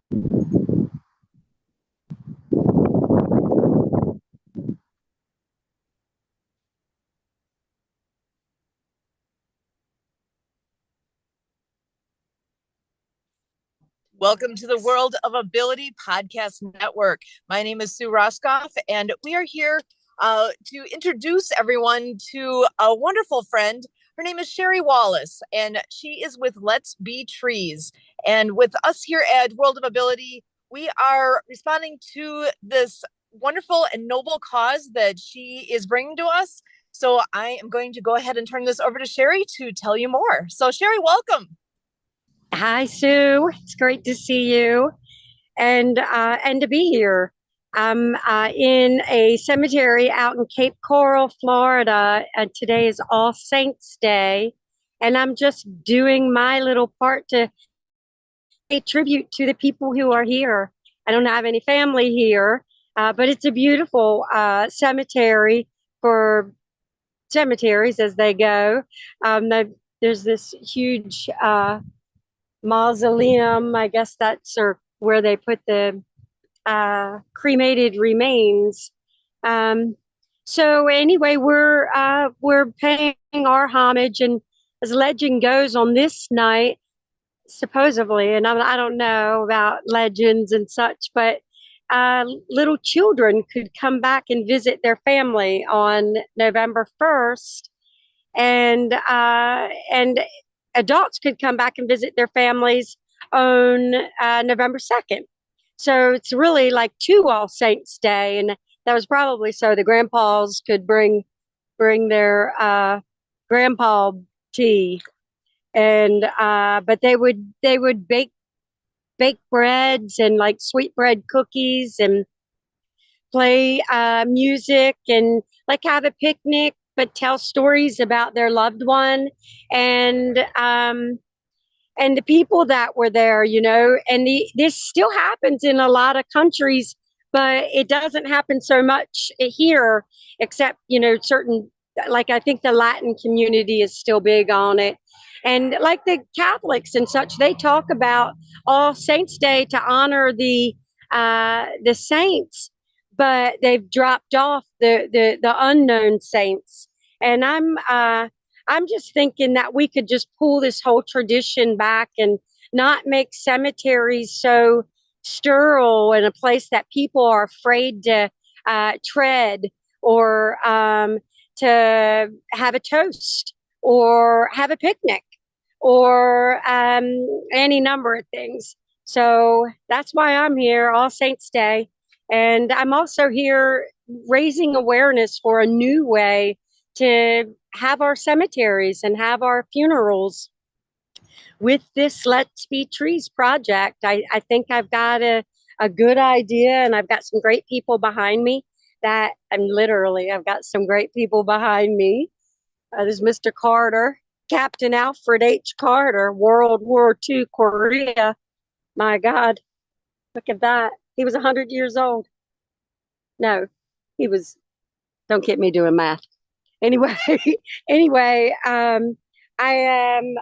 Welcome to the World of Ability Podcast Network. My name is Sue Roscoff, and we are here to introduce everyone to a wonderful friend. Her name is Sherry Wallace, and she is with Let's Be Trees. And with us here at World of Ability, we are responding to this wonderful and noble cause that she is bringing to us. So I am going to go ahead and turn this over to Sherry to tell you more. So, Sherry, welcome. Hi, Sue. It's great to see you and to be here. I'm in a cemetery out in Cape Coral, Florida, and today is All Saints Day, and I'm just doing my little part to pay tribute to the people who are here. I don't have any family here, but it's a beautiful cemetery for cemeteries as they go. There's this huge mausoleum. I guess that's where they put the cremated remains. So anyway, we're paying our homage, and as legend goes, on this night, supposedly, and I don't know about legends and such, but little children could come back and visit their family on November 1st, and adults could come back and visit their families on November 2nd. So it's really like two All Saints Day, and that was probably so the grandpas could bring their grandpa tea, and but they would bake breads and like sweetbread cookies and play music and like have a picnic, but tell stories about their loved one, and um, and the people that were there, and this still happens in a lot of countries, but it doesn't happen so much here, except, certain, like I think the Latin community is still big on it. And like the Catholics and such, they talk about All Saints Day to honor the saints, but they've dropped off the unknown saints. And I'm just thinking that we could just pull this whole tradition back and not make cemeteries so sterile and a place that people are afraid to tread, or to have a toast or have a picnic, or any number of things. So that's why I'm here, All Saints Day. And I'm also here raising awareness for a new way to have our cemeteries and have our funerals with this Let's Be Trees project. I think I've got a good idea, and I've got some great people behind me I've got some great people behind me. There's Mr. Carter, Captain Alfred H. Carter, World War II, Korea. My God, look at that. He was 100 years old. No, he was, don't get me doing math. Anyway, anyway, I am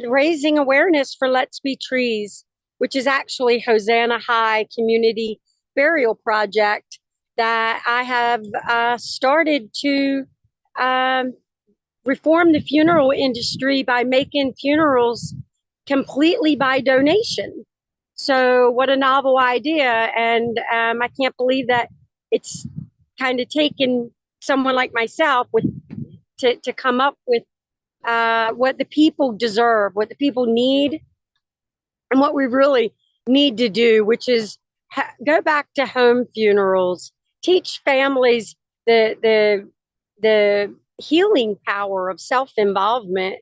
raising awareness for Let's Be Trees, which is actually Hosanna High Community Burial Project that I have started to reform the funeral industry by making funerals completely by donation. So what a novel idea. And I can't believe that it's kind of taken someone like myself to come up with what the people deserve, what the people need, and what we really need to do, which is go back to home funerals, teach families the healing power of self-involvement.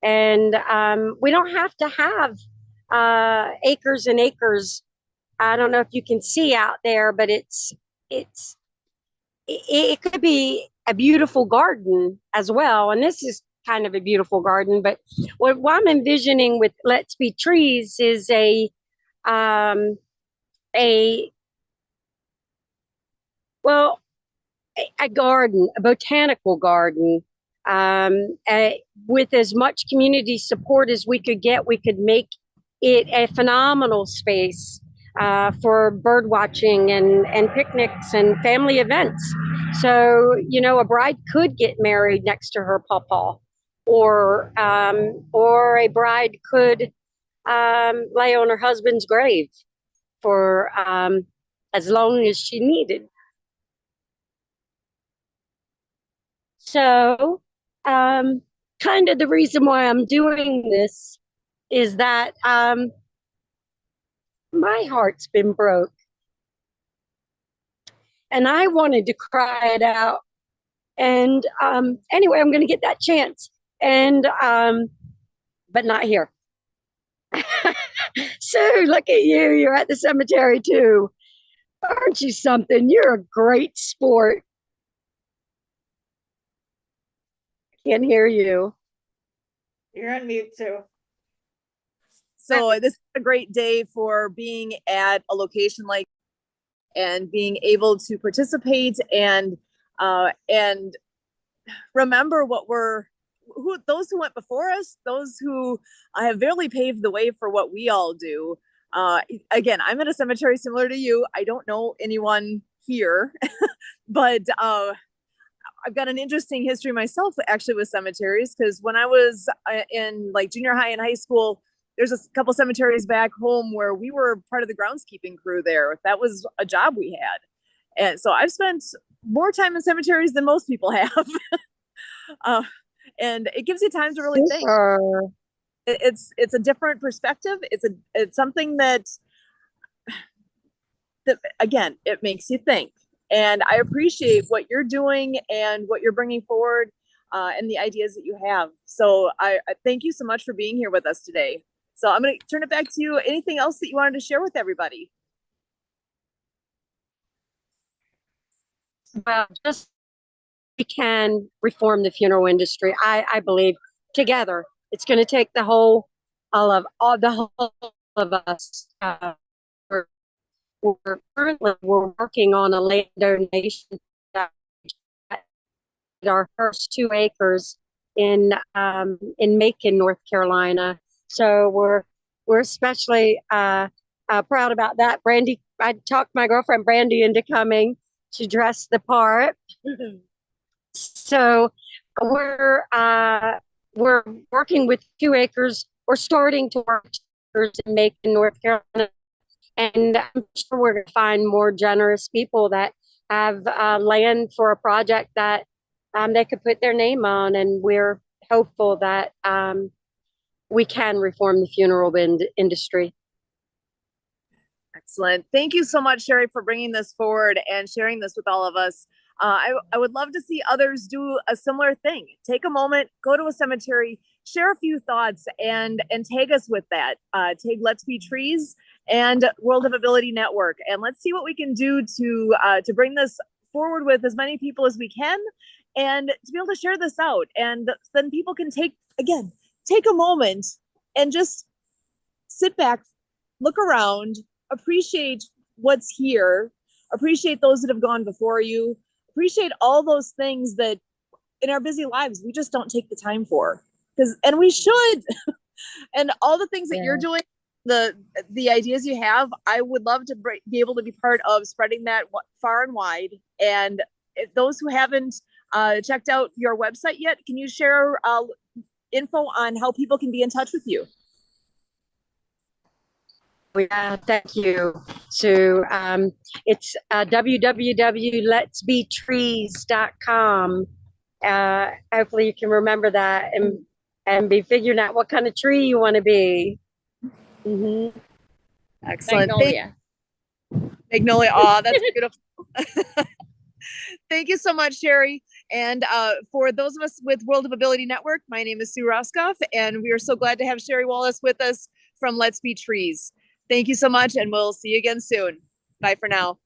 And we don't have to have acres and acres. I don't know if you can see out there, but it could be a beautiful garden as well. And this is kind of a beautiful garden, but what I'm envisioning with Let's Be Trees is um, a well, a garden, a botanical garden, with as much community support as we could get. We could make it a phenomenal space for bird watching and picnics and family events. So, a bride could get married next to her pawpaw, or a bride could lay on her husband's grave for as long as she needed. So, kind of the reason why I'm doing this is that my heart's been broke, and I wanted to cry it out. And anyway, I'm going to get that chance, and but not here. So look at you. You're at the cemetery too. Aren't you something? You're a great sport. Can't hear you. You're on mute too. So this is a great day for being at a location like and being able to participate and remember those who went before us, those who have barely paved the way for what we all do. Again, I'm at a cemetery similar to you. I don't know anyone here, but I've got an interesting history myself actually with cemeteries, because when I was in like junior high and high school, there's a couple cemeteries back home where we were part of the groundskeeping crew there. That was a job we had. And so I've spent more time in cemeteries than most people have. And it gives you time to really think. It's a different perspective. It's something that again, it makes you think. And I appreciate what you're doing and what you're bringing forward and the ideas that you have. So I thank you so much for being here with us today. So I'm going to turn it back to you. Anything else that you wanted to share with everybody? Well, just we can reform the funeral industry. I believe together. It's going to take the whole of us. We're working on a land donation. Our first 2 acres in Macon, North Carolina. So we're especially proud about that. Brandy, I talked my girlfriend Brandy into coming. She dressed the part. So we're working with 2 acres. We're starting to work 2 acres in Macon, North Carolina, and I'm sure we're going to find more generous people that have land for a project that they could put their name on, and we're hopeful that we can reform the funeral industry. Excellent. Thank you so much, Sherry, for bringing this forward and sharing this with all of us. I would love to see others do a similar thing. Take a moment, go to a cemetery, share a few thoughts, and tag us with that. Tag Let's Be Trees and World of Ability Network, and let's see what we can do to bring this forward with as many people as we can, and to be able to share this out. And then people can take a moment and just sit back, look around, appreciate what's here, appreciate those that have gone before you, appreciate all those things that in our busy lives we just don't take the time for, and we should. And all the things that you're doing, the ideas you have, I would love to be able to be part of spreading that far and wide. And if those who haven't checked out your website yet, can you share info on how people can be in touch with you? Yeah, thank you. So it's www.letsbetrees.com. Hopefully you can remember that and be figuring out what kind of tree you want to be. Mm-hmm. Excellent. Magnolia. Magnolia. Oh, that's beautiful. Thank you so much, Sherry. And for those of us with World of Ability Network, my name is Sue Roskoff, and we are so glad to have Sherry Wallace with us from Let's Be Trees. Thank you so much, and we'll see you again soon. Bye for now.